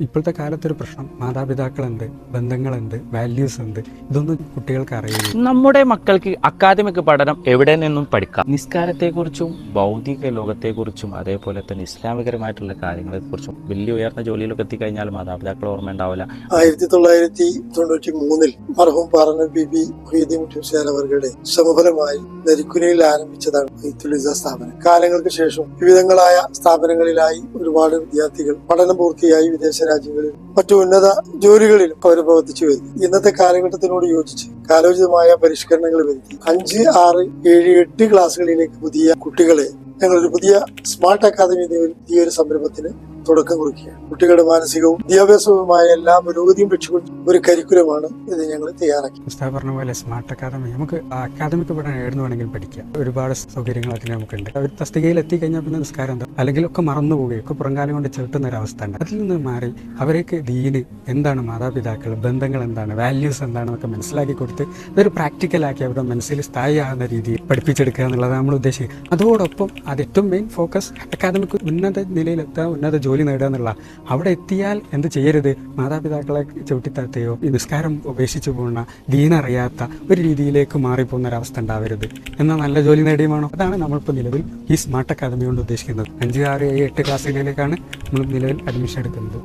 ഇപ്പോഴത്തെ കാലത്തൊരു പ്രശ്നം, മാതാപിതാക്കളുണ്ട്, ബന്ധങ്ങളുണ്ട്, വാല്യൂസ് ഉണ്ട്, ഇതൊന്നും കുട്ടികൾക്ക് അറിയില്ല. നമ്മുടെ മക്കൾക്ക് അക്കാദമിക് പഠനം എവിടെ നിന്നും പഠിക്കാം. നിസ്കാരത്തെക്കുറിച്ചും ഭൗതിക ലോകത്തെക്കുറിച്ചും അതേപോലെ തന്നെ ഇസ്ലാമികരമായിട്ടുള്ള കാര്യങ്ങളെക്കുറിച്ചും വലിയ ഉയർന്ന ജോലിയിലൊക്കെ എത്തിക്കഴിഞ്ഞാൽ മാതാപിതാക്കൾ ഓർമ്മ ഉണ്ടാവില്ല. 1993 മർഹൂം പാറന്നൂർ ബിബി മുഹ്യിദ്ദീൻ മുസ്ലിയാർ അവരുടെ സമഫലമായി നരിക്കുനിയിൽ ആരംഭിച്ചതാണ് ബൈത്തുൽ ഇസ്സ സ്ഥാപനം. കാലങ്ങൾക്ക് ശേഷം വിവിധങ്ങളായ സ്ഥാപനങ്ങളിലായി ഒരുപാട് വിദ്യാർത്ഥികൾ പഠനം പൂർത്തിയായി വിദേശ രാജ്യങ്ങളിലും മറ്റു ഉന്നത ജോലികളിലും അവർ പ്രവർത്തിച്ചു വരുന്നു. ഇന്നത്തെ കാലഘട്ടത്തിനോട് യോജിച്ച് കാലോചിതമായ പരിഷ്കരണങ്ങൾ വരുത്തി 5, 6, 7, 8 ക്ലാസ്സുകളിലേക്ക് പുതിയ കുട്ടികളെ ഞങ്ങളൊരു പുതിയ സ്മാർട്ട് അക്കാദമി ഈ ഒരു സംരംഭത്തിന് തുടക്കം കുറിക്കുകയാണ്. കുട്ടികളുടെ മാനസികവും വിദ്യാഭ്യാസവുമായ എല്ലാ പുരോഗതിയും ലക്ഷ്യമിട്ട് ഒരു കരിക്കുലമാണ് ഇത് ഞങ്ങൾ തയ്യാറാക്കി. ഉസ്താദ് പറഞ്ഞ പോലെ സ്മാർട്ട് അക്കാദമി, നമുക്ക് അക്കാദമിക് പഠനം എവിടെ വേണമെങ്കിലും പഠിക്കാം. ഒരുപാട് സൗകര്യങ്ങളൊക്കെ നമുക്കുണ്ട്. അവർ തസ്തികയിൽ എത്തിക്കഴിഞ്ഞാൽ പിന്നെ നിസ്കാരം എന്താ അല്ലെങ്കിൽ ഒക്കെ മറന്നു പോവുകയും ഒക്കെ പുറംകാലം കൊണ്ട് ചവിട്ടുന്ന ഒരു അവസ്ഥ ഉണ്ട്. അതിൽ നിന്ന് മാറി അവർക്ക് ദീന് എന്താണ്, മാതാപിതാക്കൾ, ബന്ധങ്ങൾ എന്താണ്, വാല്യൂസ് എന്താണെന്നൊക്കെ മനസ്സിലാക്കി കൊടുത്ത് ഇതൊരു പ്രാക്ടിക്കലാക്കി അവരുടെ മനസ്സിൽ സ്ഥായിയാകുന്ന രീതിയിൽ പഠിപ്പിച്ചെടുക്കുക എന്നുള്ളതാണ് നമ്മൾ ഉദ്ദേശിക്കുന്നത്. അതോടൊപ്പം അത് ഏറ്റവും മെയിൻ ഫോക്കസ് അക്കാദമിക് ഉന്നത നിലയിലെത്താൻ, ഉന്നത ജോലി നേടുക എന്നുള്ള. അവിടെ എത്തിയാൽ എന്ത് ചെയ്യരുത്, മാതാപിതാക്കളെ ചവിട്ടിത്താത്തയോ ഈ നിസ്കാരം ഉപേക്ഷിച്ചു പോകുന്ന ദീനറിയാത്ത ഒരു രീതിയിലേക്ക് മാറിപ്പോകുന്ന ഒരവസ്ഥ ഉണ്ടാവരുത്. എന്നാൽ നല്ല ജോലി നേടിയുമാണോ, അതാണ് നമ്മളിപ്പോൾ നിലവിൽ ഈ സ്മാർട്ട് അക്കാദമി കൊണ്ട് ഉദ്ദേശിക്കുന്നത്. 5, 6, 7, 8 ക്ലാസ്സുകളിലേക്കാണ് നമ്മൾ നിലവിൽ അഡ്മിഷൻ എടുക്കുന്നത്.